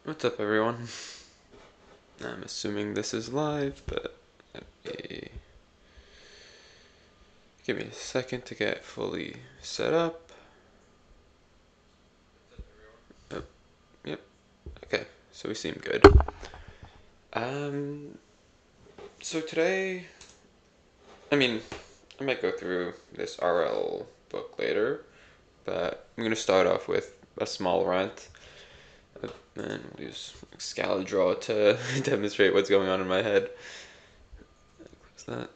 What's up, everyone? I'm assuming this is live, but let me give me a second to get fully set up. Oh, yep. Okay, so we seem good. Um, so today, I mean, I might go through this RL book later, but I'm gonna start off with a small rant, and we'll use Scala to demonstrate what's going on in my head. Close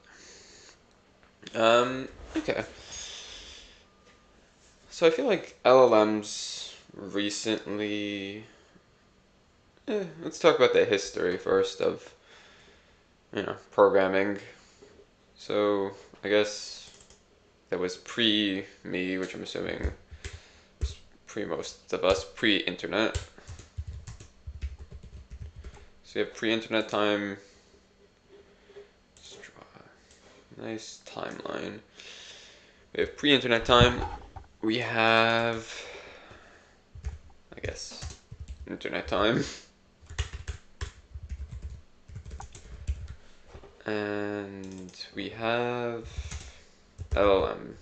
that. Okay. So I feel like LLMs recently. Let's talk about the history first of programming. So I guess that was pre me, which I'm assuming was pre most of us, pre-internet. So you have pre-internet time. Let's draw a nice timeline. We have pre-internet time. We have, I guess, internet time. And we have LLM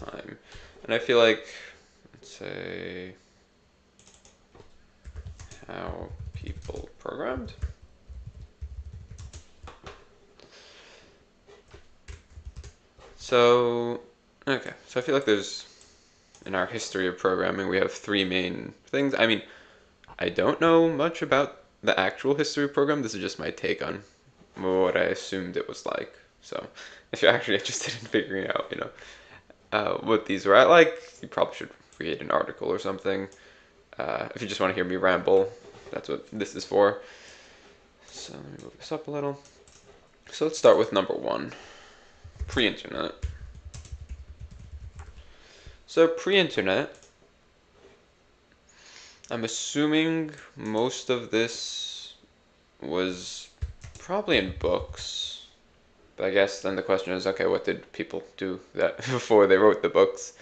time. And I feel like, let's say, how people programmed. So, okay, so I feel like there's, in our history of programming, we have three main things. I mean, I don't know much about the actual history of program. This is just my take on what I assumed it was like. So, if you're actually interested in figuring out, what these are like, you probably should read an article or something. If you just want to hear me ramble, that's what this is for. So let me move this up a little. So let's start with number one, pre-internet. So pre-internet, I'm assuming most of this was probably in books. But I guess then the question is, okay, what did people do that before they wrote the books?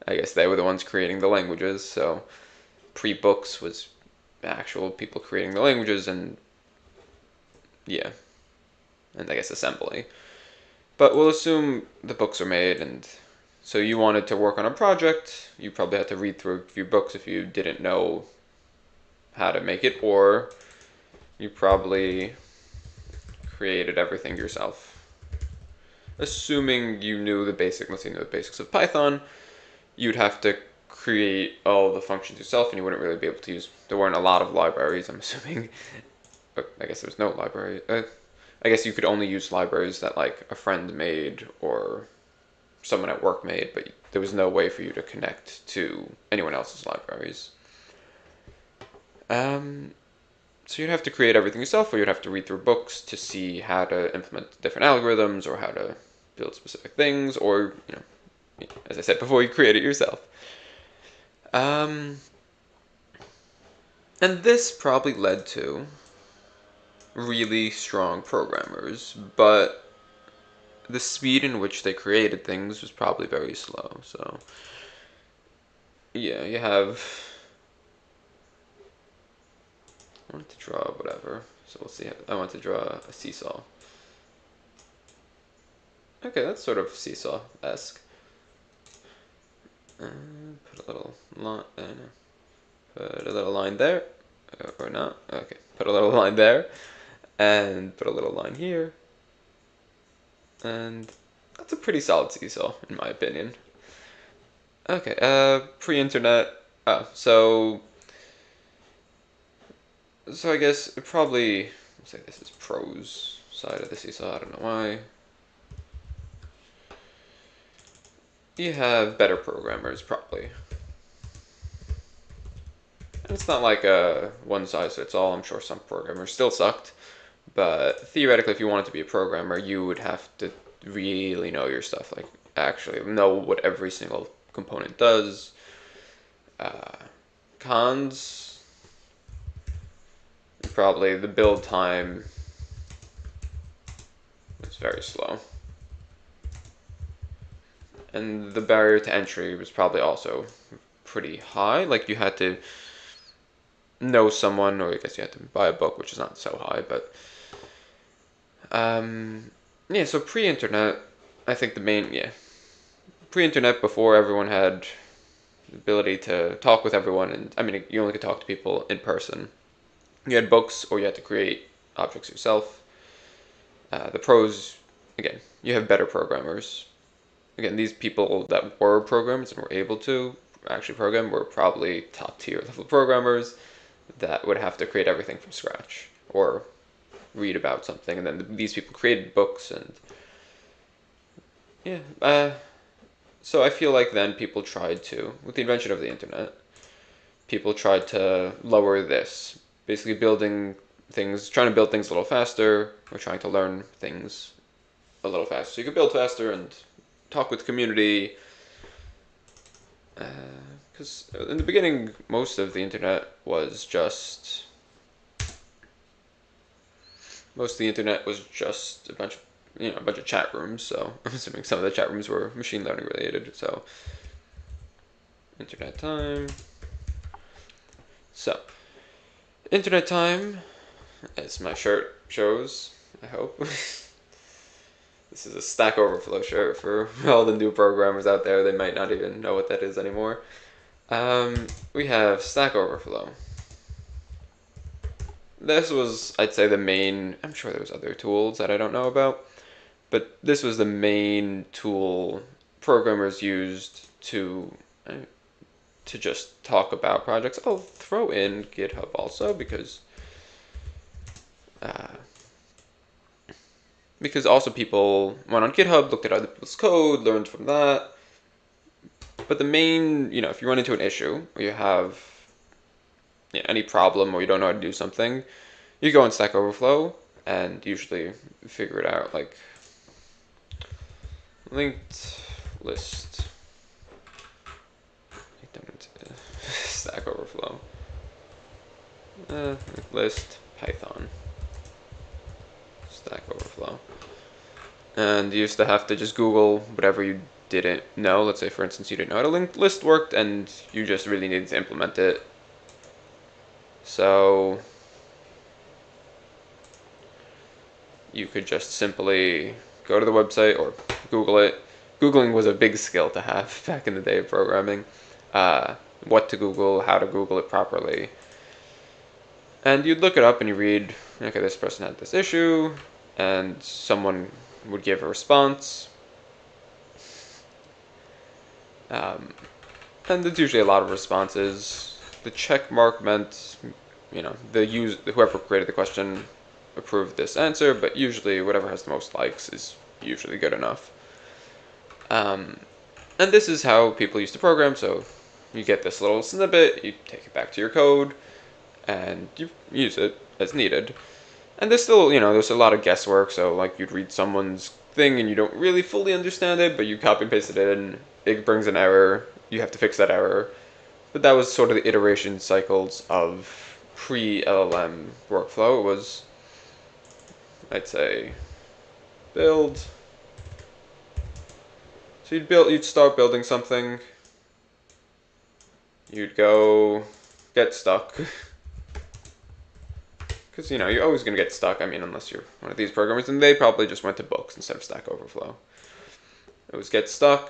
I guess they were the ones creating the languages, so pre-books was actual people creating the languages and yeah, and I guess assembly. But we'll assume the books are made, and so you wanted to work on a project, you probably had to read through a few books if you didn't know how to make it, or you probably created everything yourself. Assuming you knew the basic, let's say you knew the basics of Python, you'd have to create all the functions yourself, and you wouldn't really be able to use. There weren't a lot of libraries, I'm assuming. I guess there was no library. I guess you could only use libraries that like a friend made or someone at work made, but there was no way for you to connect to anyone else's libraries. Um, so you'd have to create everything yourself, or you'd have to read through books to see how to implement different algorithms or how to build specific things, or as I said before, you create it yourself. Um, and this probably led to really strong programmers, but the speed in which they created things was probably very slow. So yeah, you have. I want to draw whatever. So we'll see. I want to draw a seesaw. Okay, that's sort of seesaw-esque. Put a little line. Put a little line there, or not. Okay, put a little line there, and put a little line here, and that's a pretty solid seesaw in my opinion. Okay, pre-internet. Oh, so I guess it probably, let's say this is prose side of the seesaw, I don't know why. You have better programmers, probably. And it's not like a one size fits all. I'm sure some programmers still sucked. But theoretically, if you wanted to be a programmer, you would have to really know your stuff. Like, actually know what every single component does. Uh, Cons, probably the build time is very slow. And the barrier to entry was probably also pretty high. Like you had to know someone, or I guess you had to buy a book, which is not so high, but yeah. So pre-internet, I think the main pre-internet before everyone had the ability to talk with everyone, and I mean you only could talk to people in person. You had books, or you had to create objects yourself. The pros, again, you have better programmers. Again, these people that were programmers and were able to actually program were probably top tier level programmers that would have to create everything from scratch or read about something, and then these people created books and yeah. So I feel like then people tried to, with the invention of the internet, people tried to lower this, basically building things, trying to build things a little faster, or trying to learn things a little faster. So you could build faster and talk with the community. Because in the beginning, most of the internet was just a bunch of a bunch of chat rooms. So I'm assuming some of the chat rooms were machine learning related. So internet time. So internet time, as my shirt shows. I hope. This is a Stack Overflow shirt for all the new programmers out there. They might not even know what that is anymore. We have Stack Overflow. This was, I'd say, the main. I'm sure there was other tools that I don't know about, but this was the main tool programmers used to just talk about projects. I'll throw in GitHub also uh, because also people went on GitHub, looked at other people's code, learned from that. But the main, if you run into an issue or you have any problem or you don't know how to do something, you go on Stack Overflow and usually figure it out. Like linked list, Stack Overflow, list Python, Stack Overflow, and you used to have to just Google whatever you didn't know. Let's say, for instance, you didn't know how to linked list worked, and you just really needed to implement it. So you could just simply go to the website or Google it. Googling was a big skill to have back in the day of programming. What to Google, how to Google it properly. And you'd look it up and you read, okay, this person had this issue, and someone would give a response. And there's usually a lot of responses. The check mark meant, whoever created the question approved this answer, but usually whatever has the most likes is usually good enough. And this is how people used to program, so you get this little snippet, you take it back to your code, and you use it as needed. And there's still, there's a lot of guesswork, so like you'd read someone's thing and you don't really fully understand it, but you copy and paste it in, it brings an error, you have to fix that error. But that was sort of the iteration cycles of pre-LLM workflow. It was, I'd say, build. So you'd start building something, you'd go get stuck. Because, you're always going to get stuck, unless you're one of these programmers, and they probably just went to books instead of Stack Overflow. It was get stuck.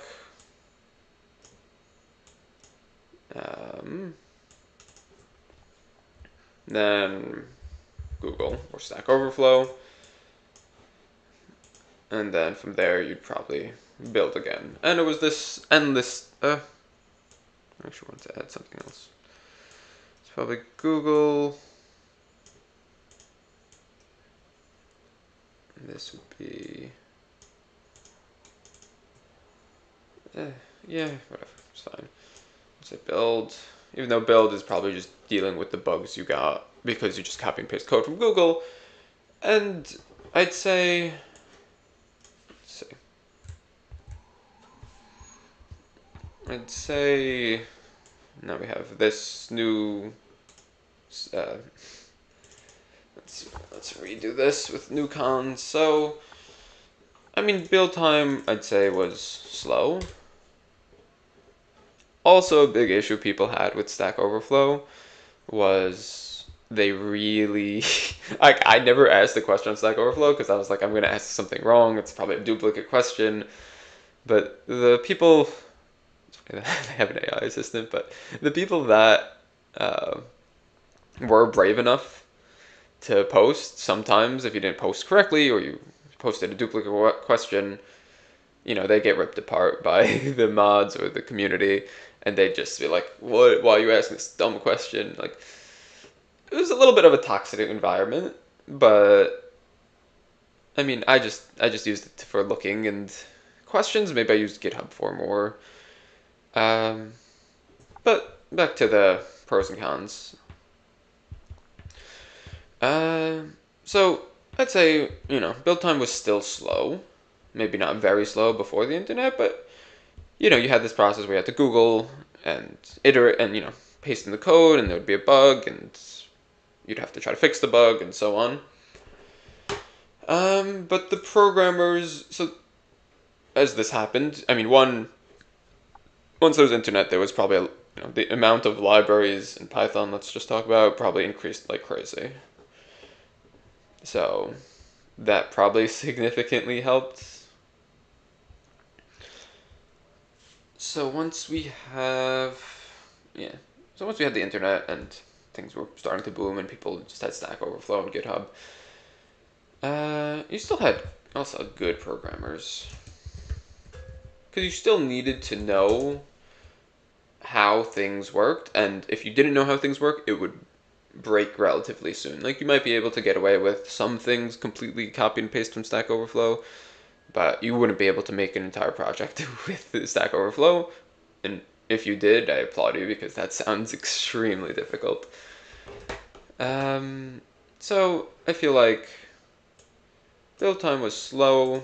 Then Google or Stack Overflow. And then from there, you'd probably build again. And it was this endless... I actually wanted to add something else. It's probably Google... This would be... yeah, whatever, it's fine. Let's say build. Even though build is probably just dealing with the bugs you got because you just copy and paste code from Google. And I'd say... now we have this new... let's redo this with new cons. So, build time, I'd say, was slow. Also, a big issue people had with Stack Overflow was they really like I never asked a question on Stack Overflow because I was like I'm gonna ask something wrong. It's probably a duplicate question. But the people they have an AI assistant, but the people that uh, were brave enough to post, sometimes if you didn't post correctly or you posted a duplicate question, they get ripped apart by the mods or the community, and they just be like, "What? Why are you asking this dumb question?" Like, it was a little bit of a toxic environment, but I mean, I just used it for looking and questions. Maybe I used GitHub for more. Um, but back to the pros and cons. Uh, so I'd say build time was still slow, maybe not very slow before the internet, but you had this process where you had to Google and iterate and paste in the code, and there would be a bug, and you'd have to try to fix the bug, and so on. But the programmers, so as this happened, I mean, once there was internet, there was probably the amount of libraries in Python. Let's just talk about probably increased like crazy. So that probably significantly helped. So once we have, yeah, so once we had the internet and things were starting to boom and people just had Stack Overflow and GitHub, you still had also good programmers because you still needed to know how things worked, and if you didn't know how things work, it would break relatively soon. Like you might be able to get away with some things completely copy and paste from Stack Overflow, but you wouldn't be able to make an entire project with Stack Overflow. And if you did, I applaud you because that sounds extremely difficult. Um, so I feel like build time was slow,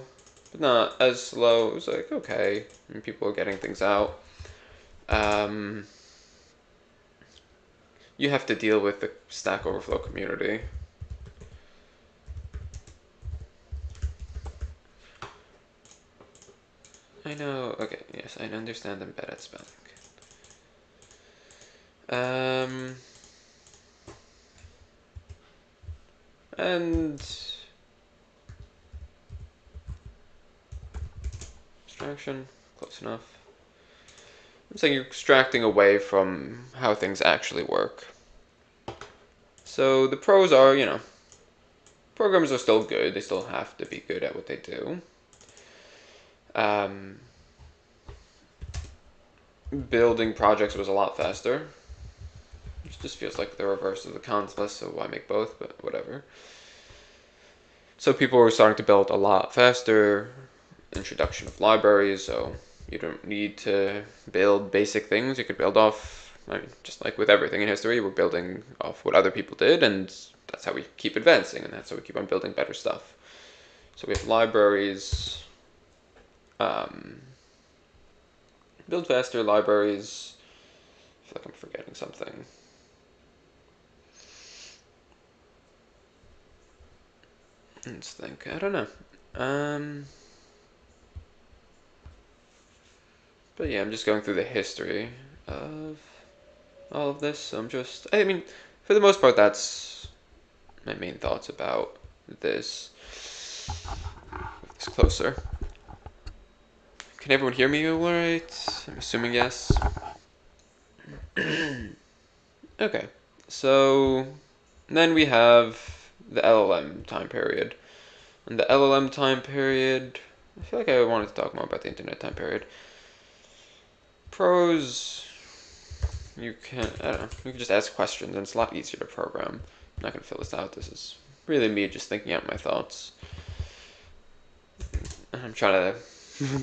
but not as slow. It was like okay, and people were getting things out. Um, you have to deal with the Stack Overflow community. I know. Okay, yes, I understand I'm bad at spelling. Um, and abstraction, close enough. I'm saying you're extracting away from how things actually work. So the pros are, programmers are still good. They still have to be good at what they do. Um, building projects was a lot faster. Which just feels like the reverse of the cons list, so why make both, but whatever. So people were starting to build a lot faster. Introduction of libraries, so you don't need to build basic things. You could build off, I mean, just like with everything in history, we're building off what other people did, and that's how we keep advancing, and that's how we keep on building better stuff. So we have libraries, um, build faster libraries. I feel like I'm forgetting something. Let's think. I don't know. But yeah, I'm just going through the history of all of this. So I mean, for the most part, that's my main thoughts about this. Move this closer. Can everyone hear me all right? I'm assuming yes. Okay, so then we have the LLM time period. And the LLM time period, I feel like I wanted to talk more about the internet time period. Pros, I don't know, you can just ask questions and it's a lot easier to program. I'm not going to fill this out. This is really me just thinking out my thoughts. I'm trying to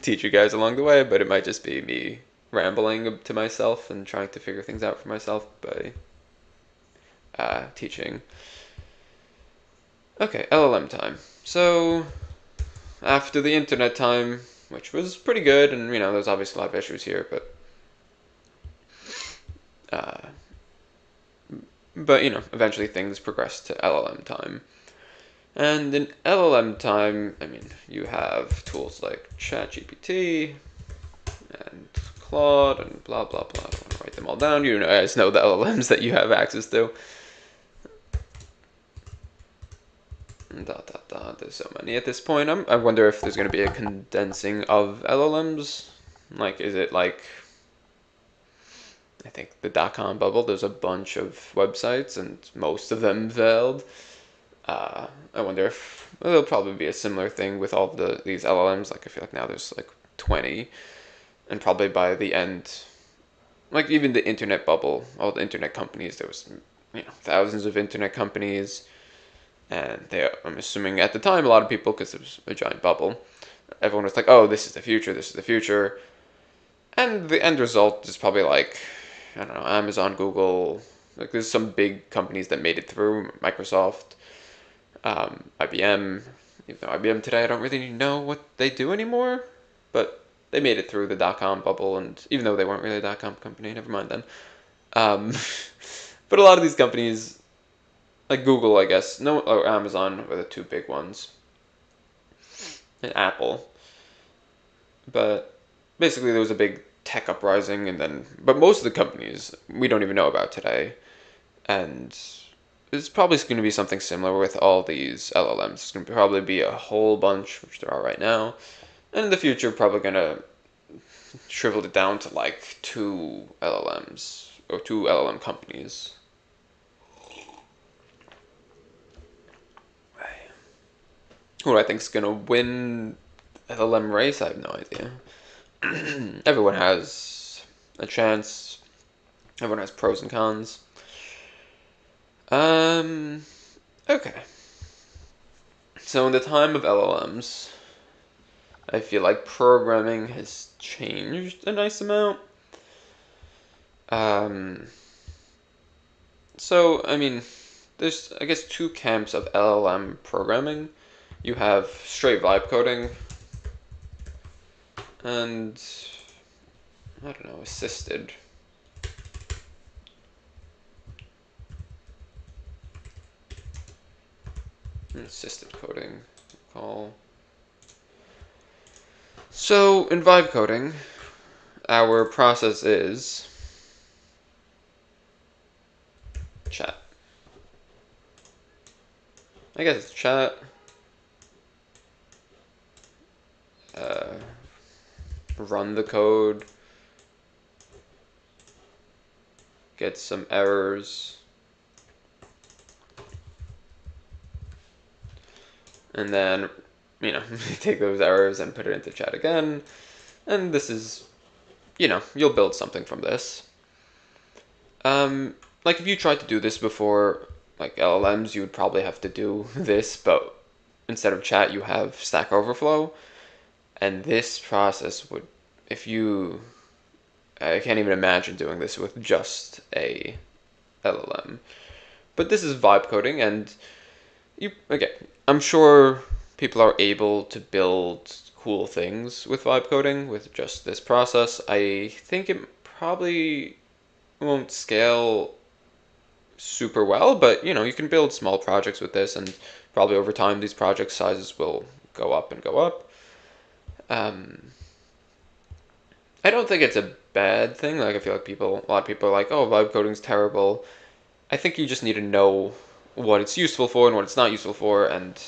teach you guys along the way, but it might just be me rambling to myself and trying to figure things out for myself by teaching. Okay, LLM time. So, after the internet time, which was pretty good, and there's obviously a lot of issues here, uh, but eventually things progressed to LLM time. And in LLM time, I mean, you have tools like ChatGPT and Claude and blah blah blah. I don't want to write them all down. You guys know the LLMs that you have access to. There's so many at this point. I wonder if there's going to be a condensing of LLMs. Like, is it like, I think the dot-com bubble, there's a bunch of websites and most of them failed. I wonder if there'll probably be a similar thing with all these LLMs. Like, I feel like now there's like 20, and probably by the end, like even the internet bubble, all the internet companies, there was thousands of internet companies, and I'm assuming at the time a lot of people, because it was a giant bubble, everyone was like, oh, this is the future, this is the future, and the end result is probably like, I don't know, Amazon, Google, like there's some big companies that made it through, Microsoft, IBM. Even though IBM today, I don't really know what they do anymore, but they made it through the dot-com bubble, and even though they weren't really a dot-com company, never mind then. Um, but a lot of these companies, like Google, I guess, no, or Amazon were the two big ones, and Apple. But basically, there was a big tech uprising, and then, but most of the companies we don't even know about today, and it's probably going to be something similar with all these LLMs. It's going to probably be a whole bunch, which there are right now, and in the future, probably going to shrivel it down to like two LLMs or two LLM companies. Who do I think is going to win LLM race? I have no idea. Everyone has a chance. Everyone has pros and cons. Okay. So in the time of LLMs, I feel like programming has changed a nice amount. Um, so, I mean, there's, I guess, two camps of LLM programming. You have straight vibe coding and, I don't know, assisted. Assisted coding, call. So, in vibe coding, our process is chat. I guess it's chat. Run the code. Get some errors. And then, take those errors and put it into chat again. And this is, you'll build something from this. Like if you tried to do this before, like LLMs, you would probably have to do this, but instead of chat, you have Stack Overflow. And this process would, I can't even imagine doing this with just a LLM. But this is vibe coding, and I'm sure people are able to build cool things with vibe coding with just this process. I think it probably won't scale super well, but you can build small projects with this, and probably over time these project sizes will go up and go up. I don't think it's a bad thing. Like I feel like a lot of people are like, "Oh, vibe coding's terrible." I think you just need to know what it's useful for and what it's not useful for, and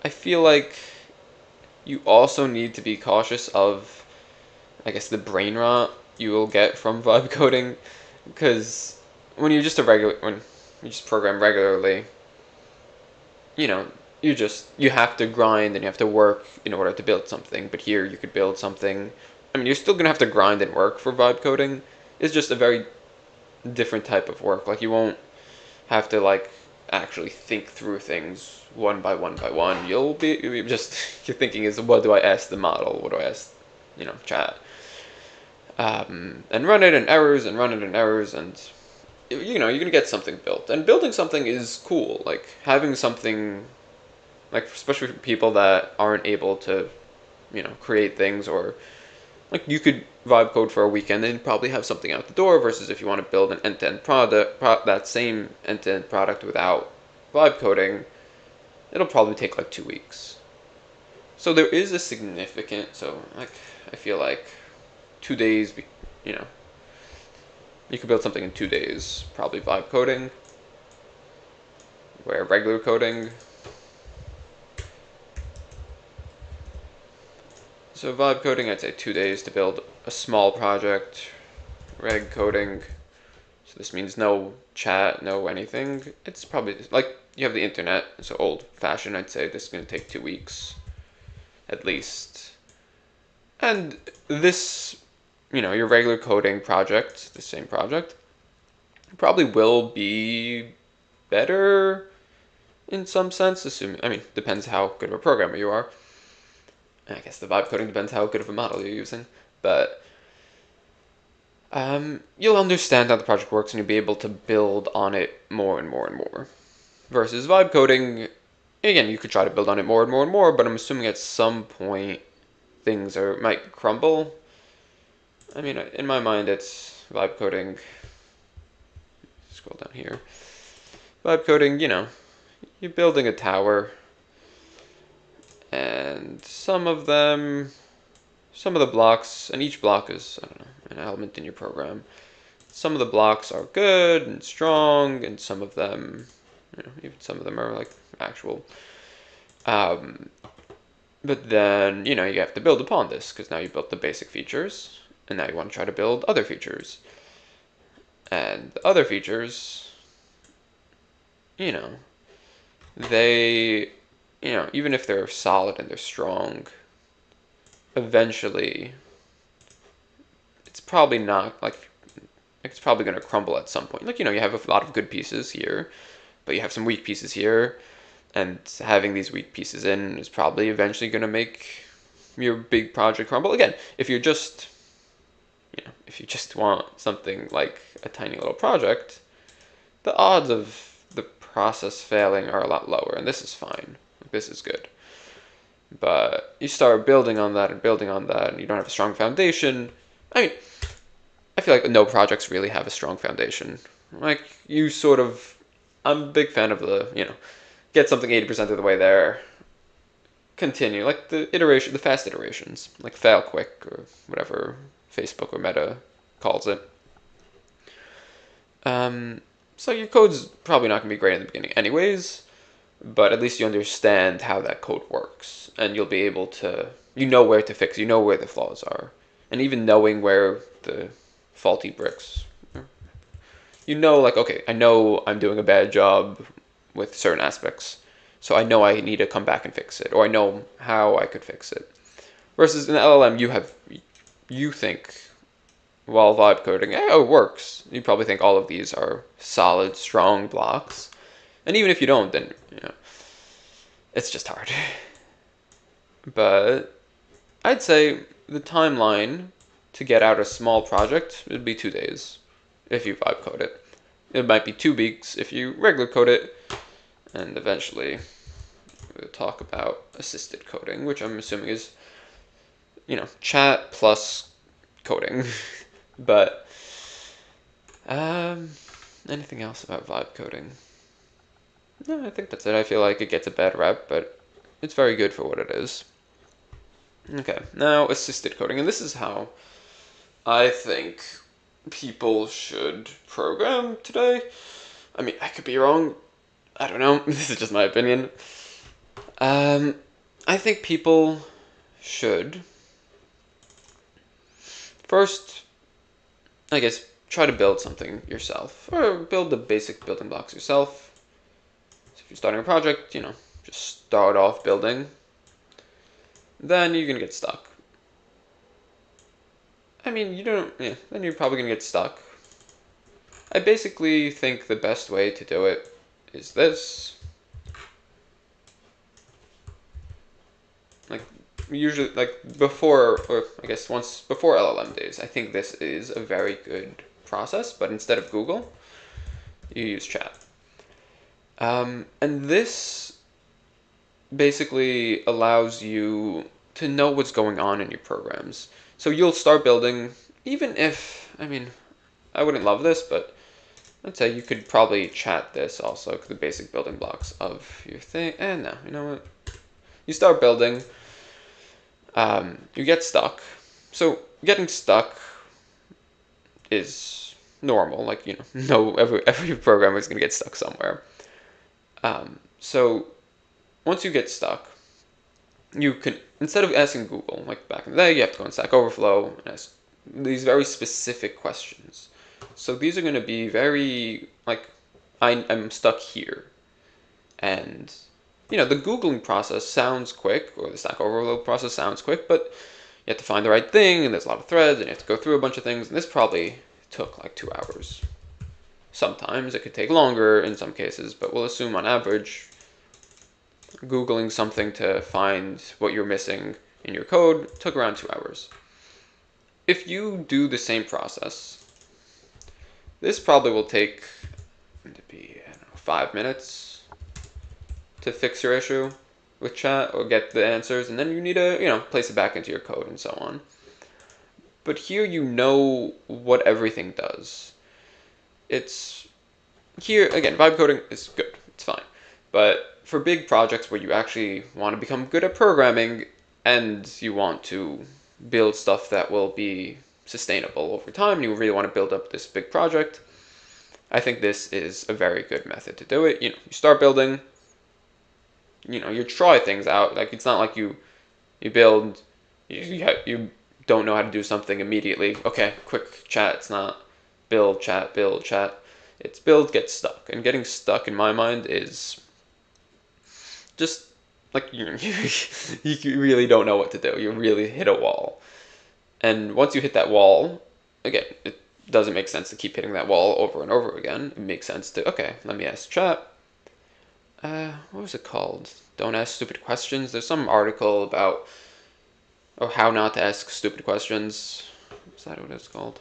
I feel like you also need to be cautious of, I guess, the brain rot you will get from vibe coding, because when you just program regularly, you know, you have to grind and you have to work in order to build something. But here you could build something. I mean, you're still gonna have to grind and work for vibe coding. It's just a very different type of work. Like you won't have to like actually think through things one by one by one. You'll just your thinking is, what do I ask the model? What do I ask, chat? And run it in errors and run it in errors, and you're gonna get something built. And building something is cool. Like having something, like especially for people that aren't able to, create things, or like you could vibe code for a weekend and probably have something out the door, versus if you want to build an end-to-end that same end-to-end product without vibe coding, it'll probably take like 2 weeks. So there is a significant, so like I feel like 2 days, you know, you could build something in 2 days. Probably vibe coding, where regular coding. So vibe coding, I'd say 2 days to build a small project. Reg coding, so this means no chat, no anything. It's probably like you have the internet, so old fashioned. I'd say this is going to take 2 weeks at least. And this, your regular coding project, the same project, probably will be better in some sense, assuming, depends how good of a programmer you are. And I guess the vibe coding depends how good of a model you're using. But you'll understand how the project works and you'll be able to build on it more and more and more. Versus vibe coding, again, you could try to build on it more and more and more, but I'm assuming at some point things might crumble. In my mind, it's vibe coding. Scroll down here. Vibe coding, you're building a tower, and some of the blocks, and each block is, I don't know, an element in your program. Some of the blocks are good and strong, and some of them, even some of them are like actual. But then, you have to build upon this, because now you built the basic features, and now you want to try to build other features. And the other features, they, even if they're solid and they're strong, eventually, it's probably not, like, it's probably going to crumble at some point. Like, you have a lot of good pieces here, but you have some weak pieces here, and having these weak pieces in is probably eventually going to make your big project crumble. Again, if you just want something like a tiny little project, the odds of the process failing are a lot lower, and this is fine. This is good. But you start building on that and building on that, and you don't have a strong foundation. I feel like no projects really have a strong foundation. Like, I'm a big fan of get something 80% of the way there, continue, like the fast iterations, like fail quick or whatever Facebook or Meta calls it. So your code's probably not going to be great in the beginning anyways, but at least you understand how that code works, and you'll be able to, where to fix, where the flaws are, and even knowing where the faulty bricks are. Like, okay, I know I'm doing a bad job with certain aspects, so I know I need to come back and fix it, or I know how I could fix it. Versus in LLM, you think, while vibe coding, it works. You probably think all of these are solid, strong blocks. And even if you don't, then, it's just hard. But I'd say the timeline to get out a small project would be 2 days if you vibe code it. It might be 2 weeks if you regular code it. And eventually, we'll talk about assisted coding, which I'm assuming is, chat plus coding. But anything else about vibe coding? No, I think that's it. I feel like it gets a bad rep, but it's very good for what it is. Okay, now assisted coding, and this is how I think people should program today. I could be wrong. I don't know. This is just my opinion. I think people should first, I guess, try to build something yourself, or build the basic building blocks yourself. So if you're starting a project, just start off building. Then you're gonna get stuck. You don't, then you're probably gonna get stuck. I basically think the best way to do it is this. Like, usually, like, before, or I guess once before LLM days, I think this is a very good process, but instead of Google, you use chat. And this basically allows you to know what's going on in your programs. So you'll start building, even if, I wouldn't love this, but I'd say you could probably chat this also, the basic building blocks of your thing. And no, you know what? You start building, you get stuck. So getting stuck is normal. Like, no, every programmer is gonna get stuck somewhere. So once you get stuck, you can, instead of asking Google, like back in the day, you have to go on Stack Overflow and ask these very specific questions. So these are going to be very, like, I'm stuck here. And, the Googling process sounds quick, or the Stack Overflow process sounds quick, but you have to find the right thing, and there's a lot of threads, and you have to go through a bunch of things, and this probably took like 2 hours. Sometimes it could take longer in some cases, but we'll assume on average, Googling something to find what you're missing in your code took around 2 hours. If you do the same process, this probably will take maybe, I don't know, 5 minutes to fix your issue with chat or get the answers, and then you need to, place it back into your code and so on. But here you know what everything does. It's here again, vibe coding is good. It's fine. But for big projects where you actually want to become good at programming and you want to build stuff that will be sustainable over time, and you really want to build up this big project, I think this is a very good method to do it. You start building, you try things out. Like, it's not like you build, you don't know how to do something immediately. Okay, quick chat. It's not build, chat, build, chat. It's build, get stuck. And getting stuck, in my mind, is just like you really don't know what to do. You really hit a wall. And once you hit that wall, again, it doesn't make sense to keep hitting that wall over and over again. It makes sense to, okay, let me ask chat. What was it called? Don't ask stupid questions. There's some article about how not to ask stupid questions. Is that what it's called?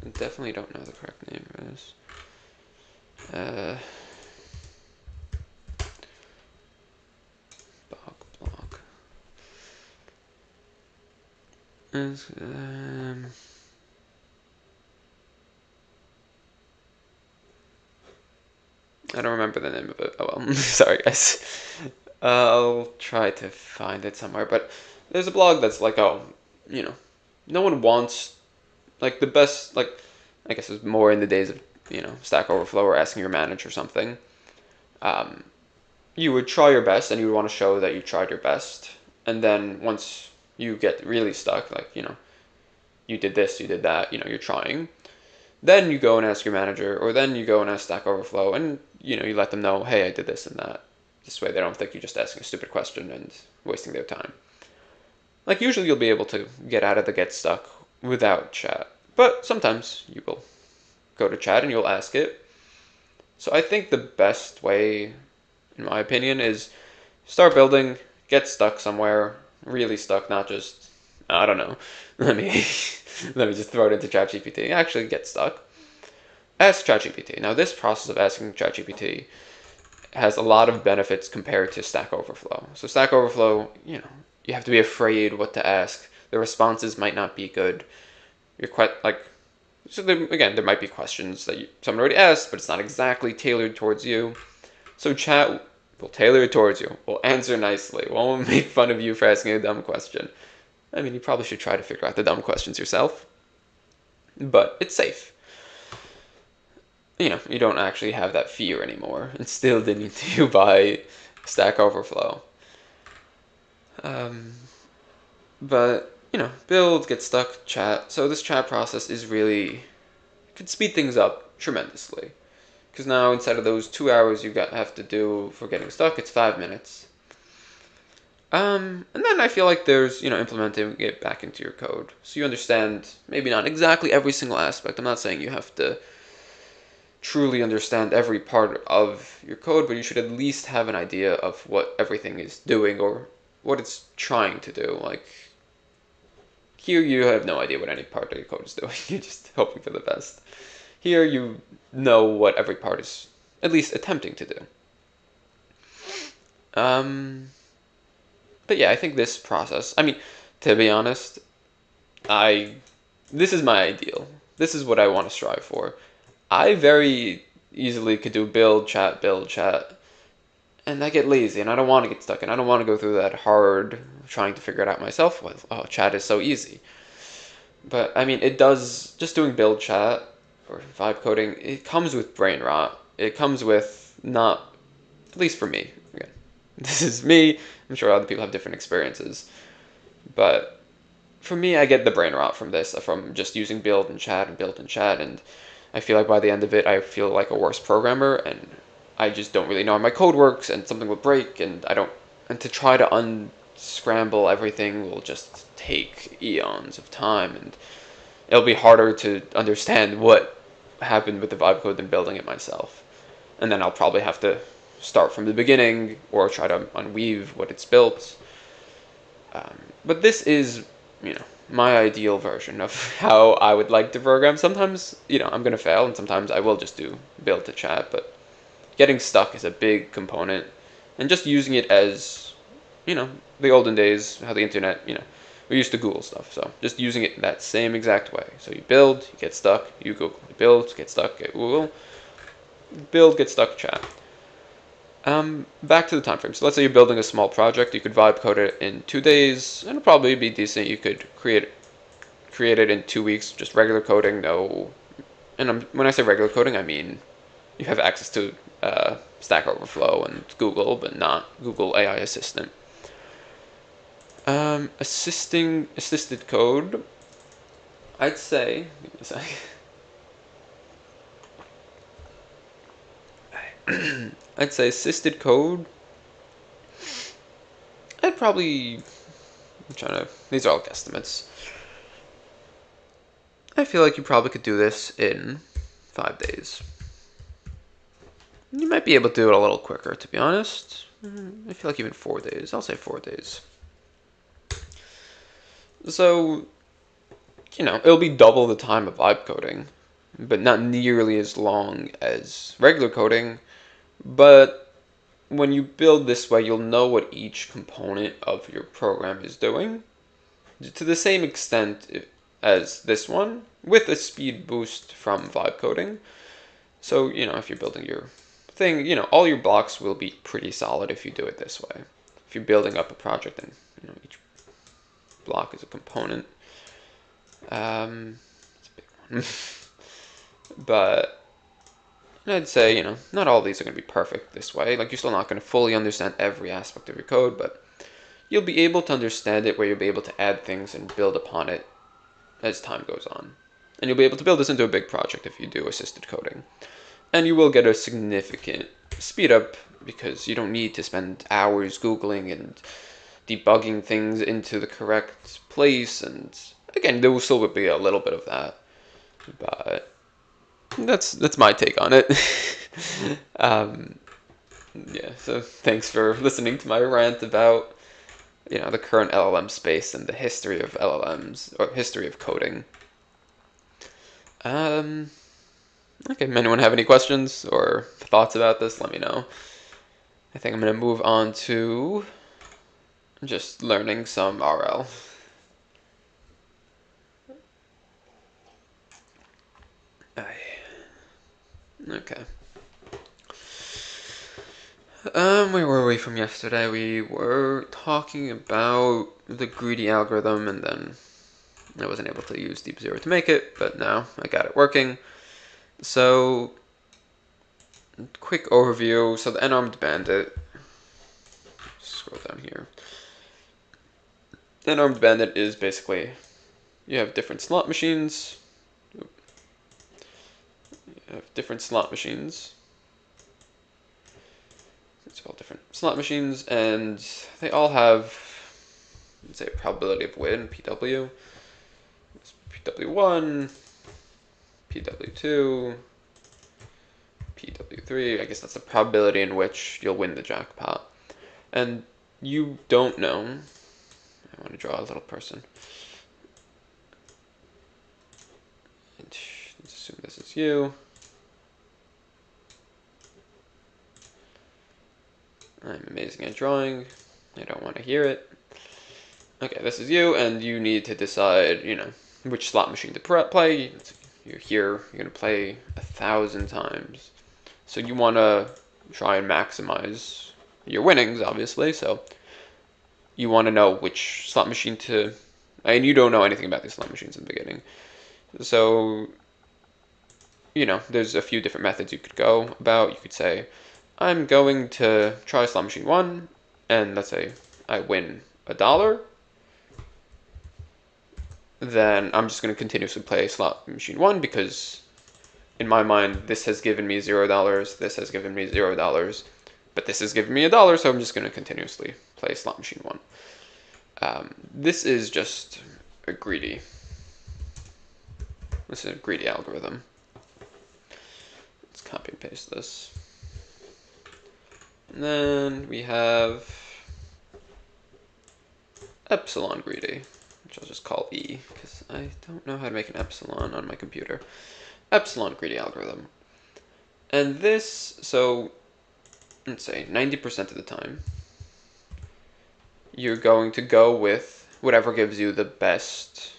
I definitely don't know the correct name for this. Block. I don't remember the name of it. Oh well, sorry guys. I'll try to find it somewhere. But there's a blog that's like, no one wants, like, the best, like, I guess it's more in the days of, Stack Overflow or asking your manager something. You would try your best and you would want to show that you tried your best. And then once you get really stuck, like, you did this, you did that, you're trying. Then you go and ask your manager, or then you go and ask Stack Overflow, and, you let them know, hey, I did this and that. This way they don't think you're just asking a stupid question and wasting their time. Like, usually you'll be able to get out of the get stuck without chat. But sometimes you will go to chat and you'll ask it. So I think the best way, in my opinion, is start building, get stuck somewhere, really stuck, not just, I don't know, let me just throw it into ChatGPT. Actually get stuck. Ask ChatGPT. Now, this process of asking ChatGPT has a lot of benefits compared to Stack Overflow. So Stack Overflow, you have to be afraid what to ask. The responses might not be good. You're quite like, so there might be questions that someone already asked, but it's not exactly tailored towards you. So chat will tailor it towards you. Will answer nicely. Won't make fun of you for asking a dumb question. I mean, you probably should try to figure out the dumb questions yourself. But it's safe. You don't actually have that fear anymore. Instilled into you by Stack Overflow. But, build, get stuck, chat. So this chat process is really, could speed things up tremendously. Because now, instead of those 2 hours you have to do for getting stuck, it's 5 minutes. And then I feel like there's, implementing it back into your code. So you understand, maybe not exactly every single aspect. I'm not saying you have to truly understand every part of your code, but you should at least have an idea of what everything is doing or what it's trying to do. Like, here you have no idea what any part of your code is doing. You're just hoping for the best. Here you know what every part is at least attempting to do. But yeah, I think this process, I mean, to be honest, this is my ideal. This is what I want to strive for. I very easily could do build, chat, and I get lazy, and I don't want to get stuck, and I don't want to go through that hard trying to figure it out myself. With chat is so easy. But I mean, it does, just doing build chat or vibe coding. It comes with brain rot. It comes with not, at least for me. Again, this is me. I'm sure other people have different experiences, but for me, I get the brain rot from this, from just using build and chat and build and chat, and I feel like by the end of it, I feel like a worse programmer, and I just don't really know how my code works, and something will break, and I don't, and to try to unscramble everything will just take eons of time, and it'll be harder to understand what happened with the vibe code than building it myself. And then I'll probably have to start from the beginning or try to unweave what it's built. But this is, my ideal version of how I would like to program. Sometimes, I'm going to fail, and sometimes I will just do build to chat, but getting stuck is a big component. And just using it as, the olden days, how the internet, we used to Google stuff. So just using it that same exact way. So you build, you get stuck, you Google. You build, get stuck, get Google. Build, get stuck, chat. Back to the time frame. So let's say you're building a small project. You could vibe code it in 2 days, and it'll probably be decent. You could create it in 2 weeks, just regular coding, no. And when I say regular coding, I mean you have access to Stack Overflow and Google, but not Google AI Assistant. Assisted code, I'd say. Give me a sec. I'd say assisted code. I'd probably. These are all guesstimates. I feel like you probably could do this in 5 days. You might be able to do it a little quicker, to be honest. I feel like even 4 days. I'll say 4 days. So, it'll be double the time of vibe coding, but not nearly as long as regular coding. But when you build this way, you'll know what each component of your program is doing to the same extent as this one, with a speed boost from vibe coding. So, if you're building your thing, all your blocks will be pretty solid if you do it this way. If you're building up a project and, each block is a component. It's a big one. But I'd say, not all of these are going to be perfect this way. Like, you're still not going to fully understand every aspect of your code, but you'll be able to understand it where you'll be able to add things and build upon it as time goes on. And you'll be able to build this into a big project if you do assisted coding. And you will get a significant speed up because you don't need to spend hours Googling and debugging things into the correct place. And again, there will still be a little bit of that, but that's my take on it. Yeah, so thanks for listening to my rant about the current LLM space and the history of LLMs or history of coding. Okay, anyone have any questions or thoughts about this? Let me know. I think I'm going to move on to just learning some RL. Okay. Where were we from yesterday? We were talking about the greedy algorithm, and then I wasn't able to use Deep Zero to make it, but now I got it working. So, quick overview. So the N-armed bandit, scroll down here. N-armed bandit is basically, you have different slot machines. It's all different slot machines, and they all have, let's say, a probability of win, PW. It's PW1, PW2, PW3. I guess that's the probability in which you'll win the jackpot. And you don't know. I want to draw a little person. Let's assume this is you. I'm amazing at drawing. I don't want to hear it. Okay, this is you, and you need to decide, which slot machine to play. You're here, you're going to play 1,000 times. So you want to try and maximize your winnings, obviously. So you want to know which slot machine to, and you don't know anything about these slot machines in the beginning. So, there's a few different methods you could go about. You could say, I'm going to try slot machine 1, and let's say I win $1. Then I'm just going to continuously play slot machine 1 because in my mind, this has given me $0, this has given me $0, but this has given me $1, so I'm just going to continuously play slot machine 1. This is just a greedy algorithm. Let's copy and paste this. And then we have epsilon greedy, which I'll just call E, because I don't know how to make an epsilon on my computer. Epsilon greedy algorithm. And this, so let's say 90% of the time, you're going to go with whatever gives you the best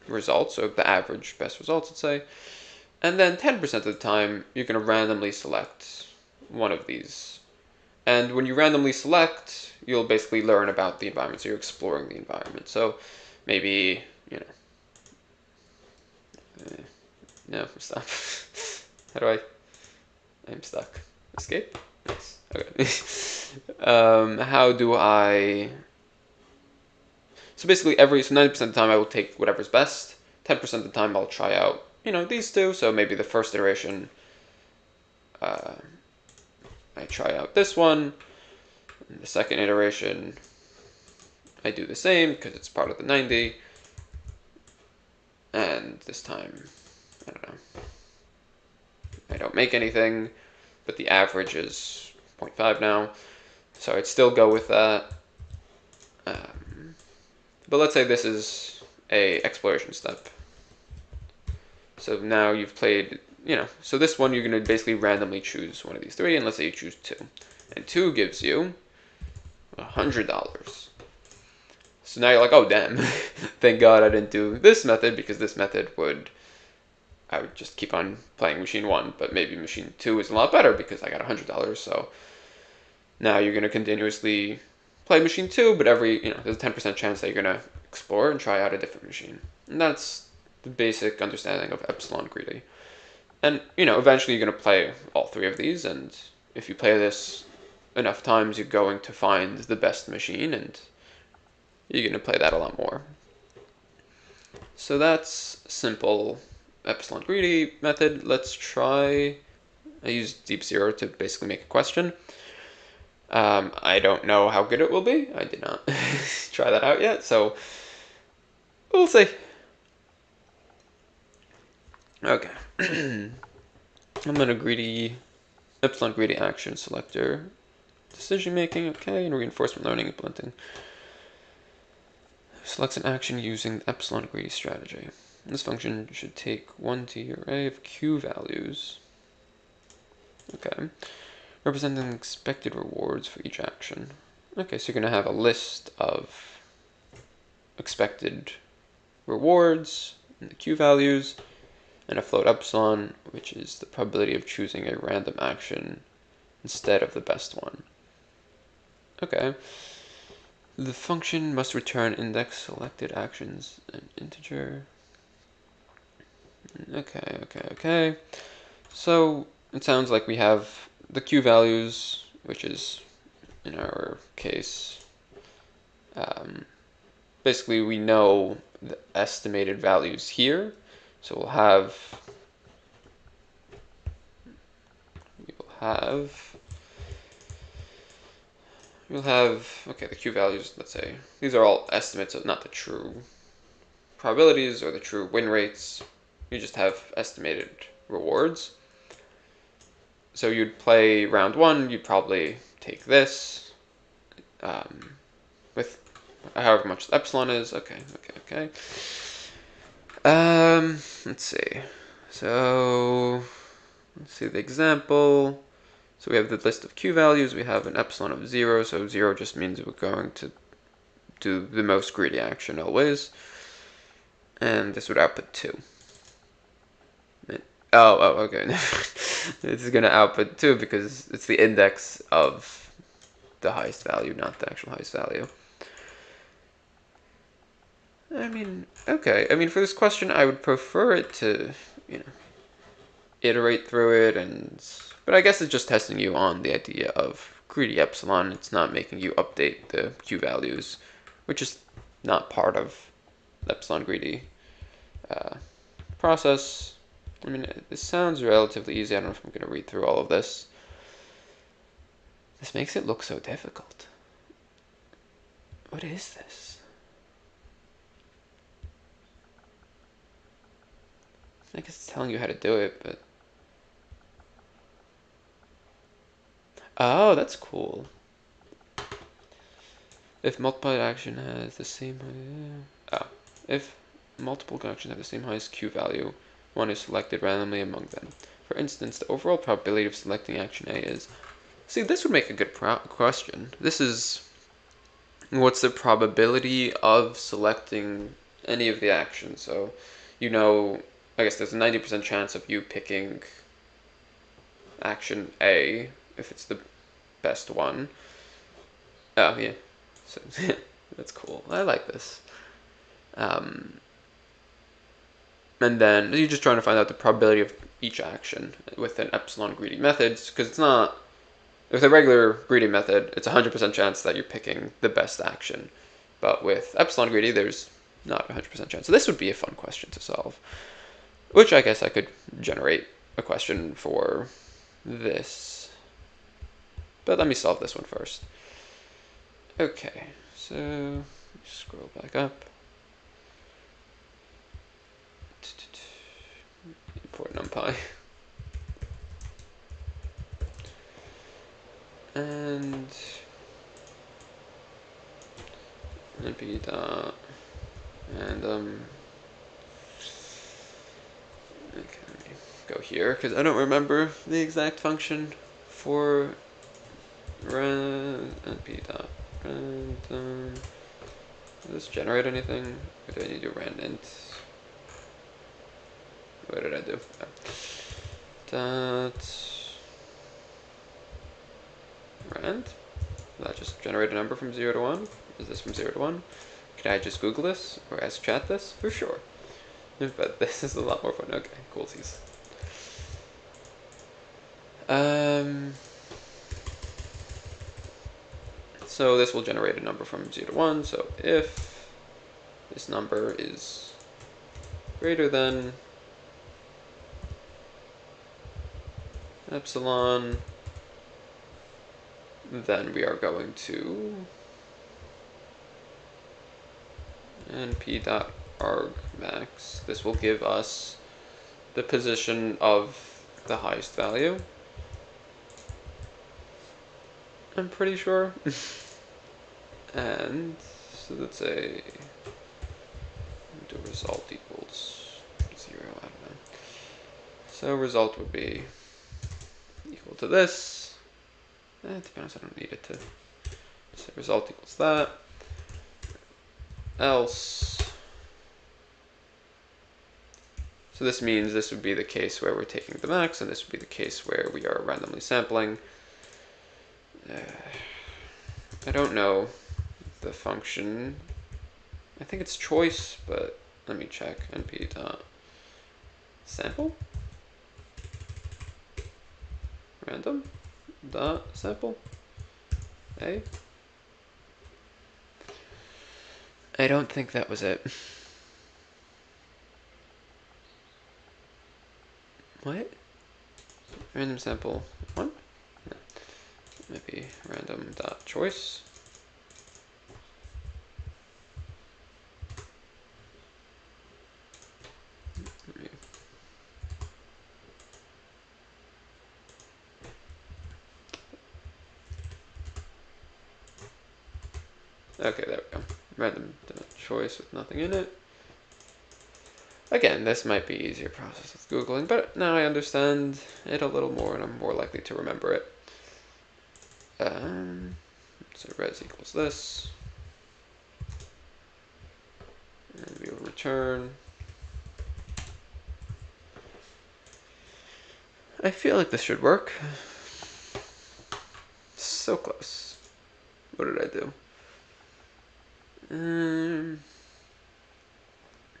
results, so the average best results, let's say. And then 10% of the time, you're going to randomly select one of these. And when you randomly select, you'll basically learn about the environment, so you're exploring the environment. So maybe, no, stop. How do I'm stuck. Escape? Nice. Okay. How do I... So basically so 90% of the time I will take whatever's best. 10% of the time I'll try out, these two. So maybe the first iteration, I try out this one. And the second iteration, I do the same because it's part of the 90. And this time, I don't know. I don't make anything, but the average is 0.5 now. So I'd still go with that. But let's say this is a exploration step. So now you've played, so this one you're going to basically randomly choose one of these three, and let's say you choose 2. And 2 gives you $100. So now you're like, oh damn, thank God I didn't do this method, because this method I would just keep on playing machine 1, but maybe machine 2 is a lot better because I got $100. So now you're going to continuously play machine 2, but there's a 10% chance that you're going to explore and try out a different machine. And that's the basic understanding of epsilon greedy. And, eventually you're going to play all 3 of these, and if you play this enough times, you're going to find the best machine, and you're going to play that a lot more. So that's simple epsilon greedy method. Let's try, I used deep zero to basically make a question. I don't know how good it will be. I did not try that out yet, so we'll see. Okay. I'm gonna epsilon greedy action selector, decision making, okay, and reinforcement learning implementing. Selects an action using the epsilon greedy strategy. This function should take 1t array of q values. Okay. Representing expected rewards for each action. Okay, so you're going to have a list of expected rewards and the q values, and a float epsilon, which is the probability of choosing a random action instead of the best one. Okay. The function must return index selected actions and integer. Okay. So it sounds like we have the q values, which is in our case, basically we know the estimated values here. So we'll have okay, the q values, let's say these are all estimates of not the true probabilities or the true win rates. You just have estimated rewards. So you'd play round 1, you'd probably take this with however much the epsilon is. Okay. Let's see. So let's see the example. So we have the list of q values. We have an epsilon of 0. So 0 just means we're going to do the most greedy action always. And this would output 2. Oh, okay. This is going to output 2 because it's the index of the highest value, not the actual highest value. I mean, okay. I mean, for this question, I would prefer it to, iterate through it, but I guess it's just testing you on the idea of greedy epsilon. It's not making you update the q values, which is not part of the epsilon greedy process. I mean, this sounds relatively easy. I don't know if I'm going to read through all of this. This makes it look so difficult. What is this? I guess it's telling you how to do it, but... Oh, that's cool. If multiplied action has the same if multiple actions have the same highest Q value, one is selected randomly among them. For instance, the overall probability of selecting action A is... See, this would make a good question. This is... What's the probability of selecting any of the actions? So, I guess there's a 90% chance of you picking action A if it's the best one. Oh, yeah. So, that's cool. I like this. And then you're just trying to find out the probability of each action with an epsilon greedy methods, because it's not... With a regular greedy method, it's 100% chance that you're picking the best action. But with epsilon greedy, there's not 100% chance. So this would be a fun question to solve, which I guess I could generate a question for this. But let me solve this one first. Okay, so scroll back up. Import NumPy. And np dot random. Okay, let me go here because I don't remember the exact function for np dot random. Does this generate anything? Or do I need to rand int? What did I do? Dot rand. Will that just generate a number from 0 to 1? Is this from 0 to 1? Can I just Google this or ask chat this? For sure. But this is a lot more fun. Okay, coolsies. So this will generate a number from 0 to 1. So if this number is greater than epsilon, then we are going to np.argmax. This will give us the position of the highest value. I'm pretty sure. And so let's say the result equals 0, I don't know. So result would be equal to this. To be honest, I don't need it to. So result equals that. Else. So this means this would be the case where we're taking the max, and this would be the case where we are randomly sampling. I don't know the function. I think it's choice, but let me check. np.sample random dot sample a. I don't think that was it. What? Random sample 1? No. Maybe random dot choice. Okay, there we go. Random choice with nothing in it. Again, this might be easier process with Googling, but now I understand it a little more and I'm more likely to remember it. So res equals this. And we will return. I feel like this should work. So close. What did I do?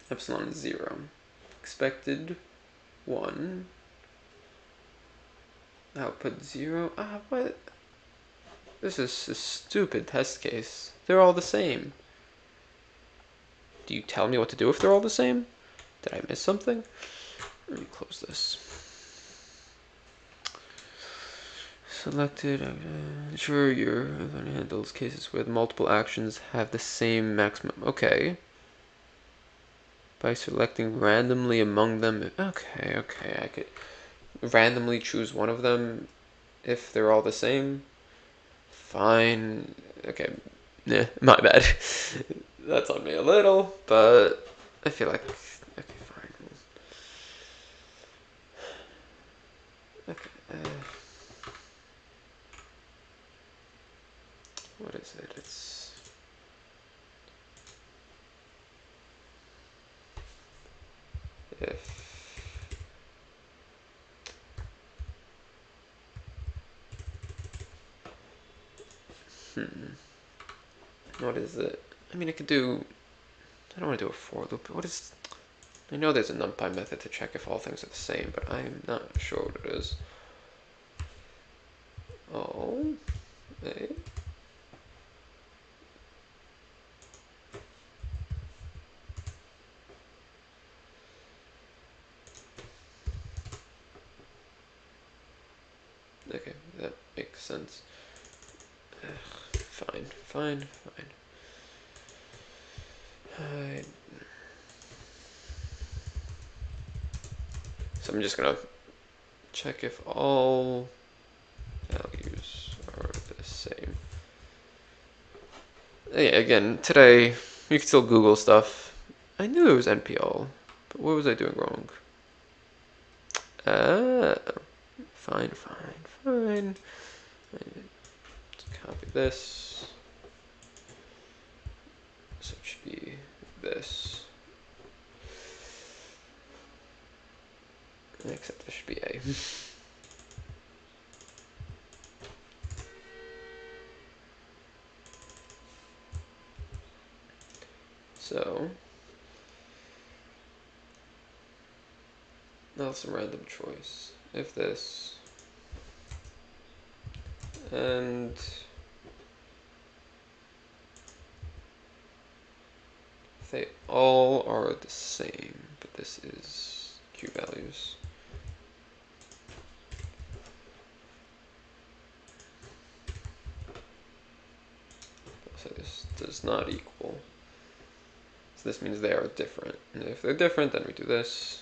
Epsilon is 0. Expected 1. Output 0. Ah, what? This is a stupid test case. They're all the same. Do you tell me what to do if they're all the same? Did I miss something? Let me close this. Selected. Ensure your handles cases where the multiple actions have the same maximum. Okay. By selecting randomly among them. Okay, I could randomly choose one of them if they're all the same. Fine. Okay. Yeah, my bad. That's on me a little, but I feel like okay, fine. Okay. What is it? It's if what is it? I mean, I could do. I don't want to do a for loop. What is? I know there's a NumPy method to check if all things are the same, but I'm not sure what it is. Oh, hey. Okay, that makes sense. Fine. So I'm just gonna check if all values are the same. Yeah, again, today you can still Google stuff. I knew it was NPL, but what was I doing wrong? Fine. Let's copy this. So it should be this. Except this should be A. So now some random choice. If this and they all are the same, but this is Q values. So this does not equal. So this means they are different. And if they're different, then we do this.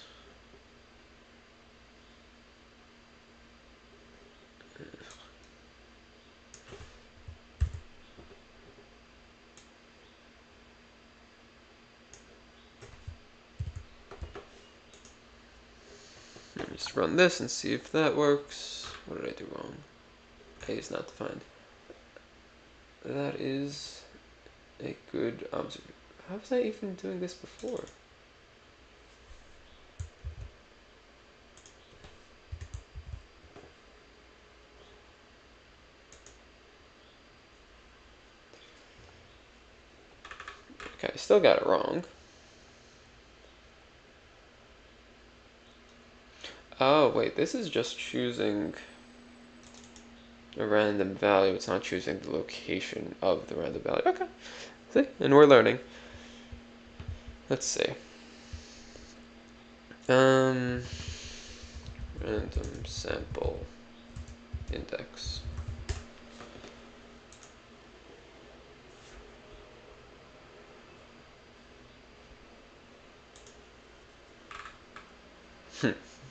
Just run this and see if that works. What did I do wrong? A is not defined. That is a good observation. How was I even doing this before? Okay, I still got it wrong. Oh, wait, this is just choosing a random value. It's not choosing the location of the random value. Okay, see, and we're learning. Let's see. Random sample index.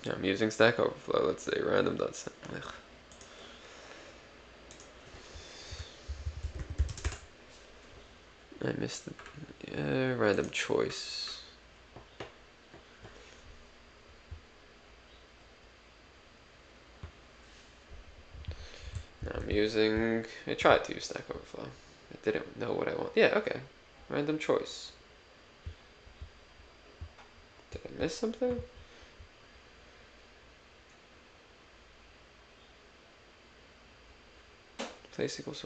I'm using Stack Overflow. Let's say random.sample. I missed the random choice. I'm using. I tried to use Stack Overflow. I didn't know what I want. Yeah, okay. Random choice. Did I miss something? Place equals.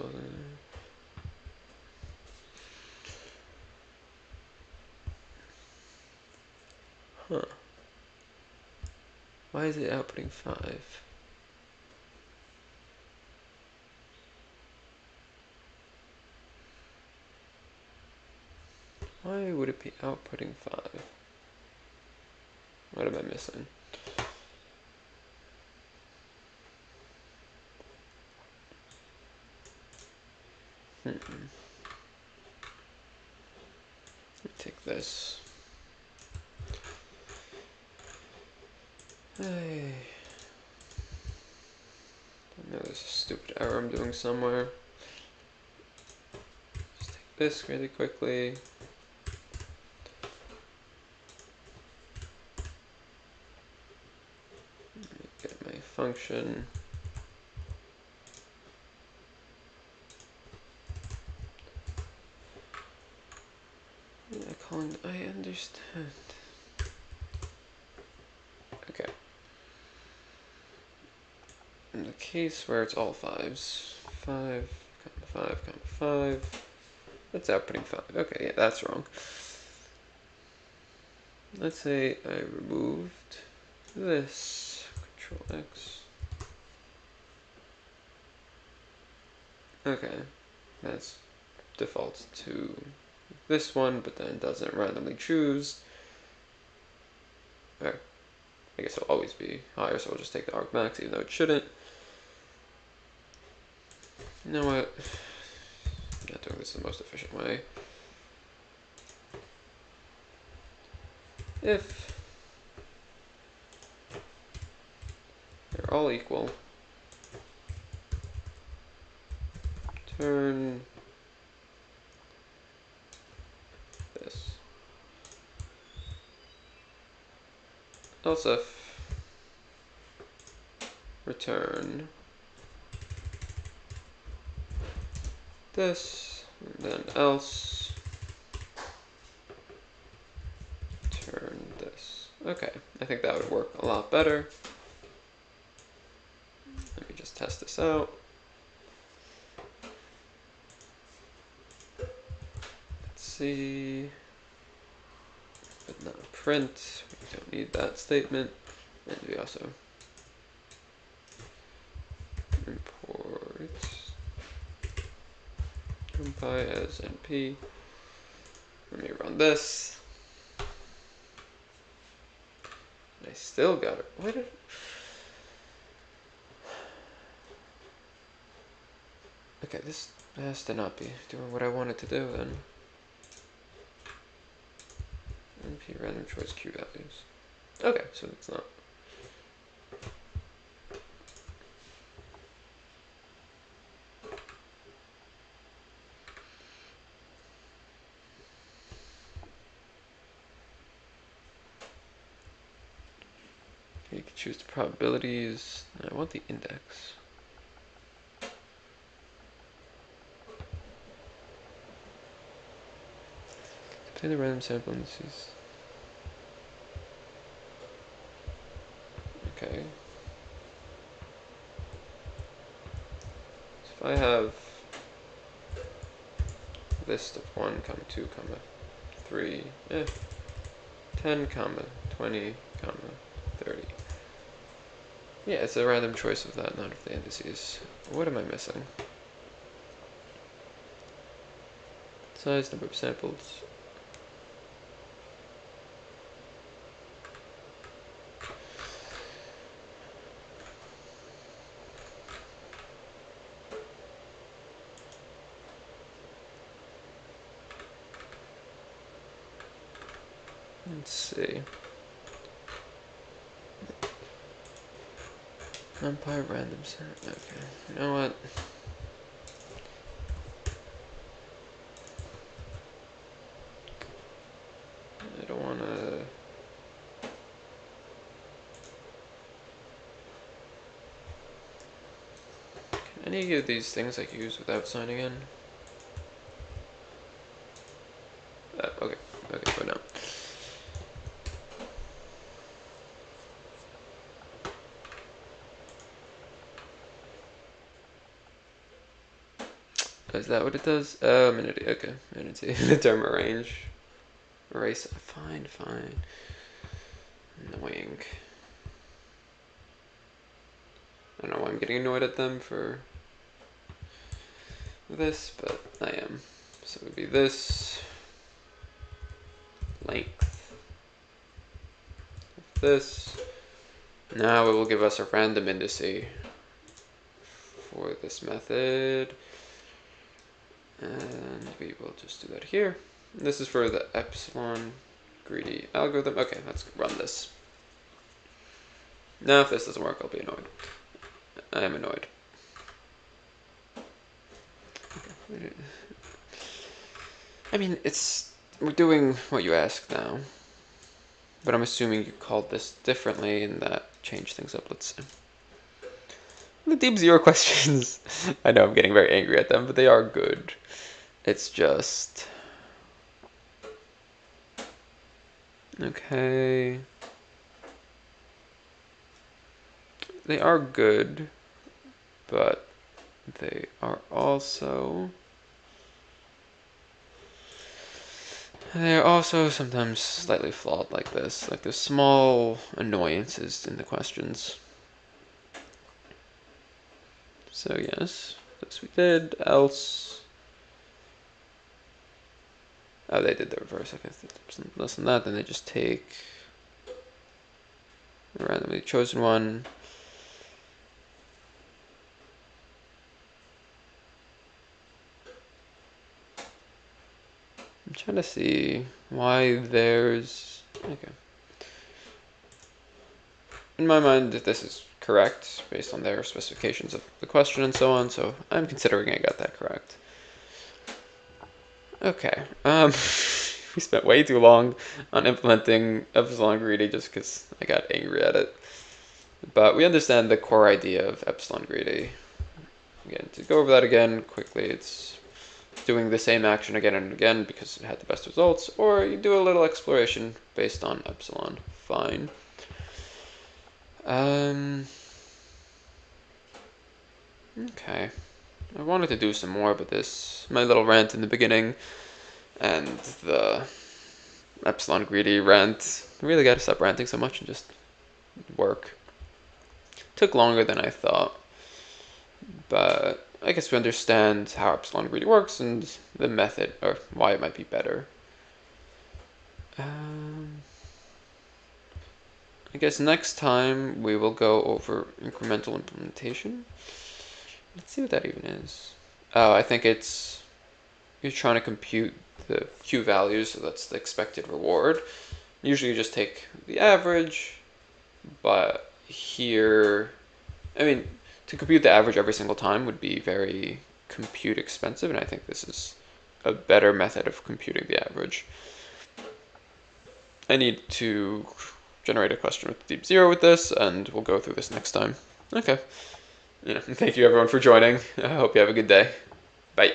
Huh. Why is it outputting 5? Why would it be outputting 5? What am I missing? Let me take this. Hey. I know there's a stupid error I'm doing somewhere. Just take this really quickly. Get my function. Yeah, Colin, I understand. Okay. In the case where it's all 5s, 5, 5, 5, that's outputting 5. Okay, yeah, that's wrong. Let's say I removed this. Control X. Okay, that's defaults to this one, but then doesn't randomly choose. Okay, I guess it'll always be higher, so I'll just take the argmax, even though it shouldn't. You know what? I'm not doing this the most efficient way. If they're all equal, turn this. Else if return this, and then else turn this. Okay, I think that would work a lot better. Let me just test this out. Let's see. But not print. We don't need that statement. And we also import numpy as np. Let me run this. And I still got it. What did... Okay, this has to not be doing what I want it to do then. np random choice q values. Okay, so it's not. You can choose the probabilities. I want the index. Play the random sample indices. Okay. So if I have list of 1, 2, 3, 10, 20, 30. Yeah, it's a random choice of that, not of the indices. What am I missing? Size, number of samples. Let's see. NumPy random sample. Okay, you know what? I don't want to... Can any of these things I can use without signing in? Okay, for now. Is that what it does? Oh, I'm an idiot. Okay, I didn't see the term arrange. Erase. Fine. Annoying. I don't know why I'm getting annoyed at them for this, but I am. So it would be this length of this. Now it will give us a random indice for this method. And we will just do that here. This is for the epsilon greedy algorithm. Okay, let's run this. Now if this doesn't work, I'll be annoyed. I am annoyed. Okay. I mean, we're doing what you asked now. But I'm assuming you called this differently and that changed things up, let's see. The deep zero questions, I know I'm getting very angry at them, but they are good. It's just... Okay. They are good, but they are also... They're also sometimes slightly flawed like this. Like there's small annoyances in the questions. So yes, this we did, else... Oh, they did the reverse. Okay, less than that, then they just take a randomly chosen one. I'm trying to see why there's... Okay. In my mind, this is correct based on their specifications of the question and so on, so I'm considering I got that correct. Okay, we spent way too long on implementing epsilon greedy just because I got angry at it. But we understand the core idea of epsilon greedy. Again, to go over that again quickly, it's doing the same action again and again because it had the best results, or you do a little exploration based on epsilon. Fine. Okay. I wanted to do some more, but my little rant in the beginning and the epsilon greedy rant, I really gotta stop ranting so much and just work. Took longer than I thought, but I guess we understand how epsilon greedy works and the method, or why it might be better. I guess next time we will go over incremental implementation. Let's see what that even is. Oh, I think you're trying to compute the Q values, so that's the expected reward. Usually you just take the average, but here, I mean, to compute the average every single time would be very compute expensive, and I think this is a better method of computing the average. I need to generate a question with deep zero with this, and we'll go through this next time. Okay. Thank you everyone for joining. I hope you have a good day. Bye.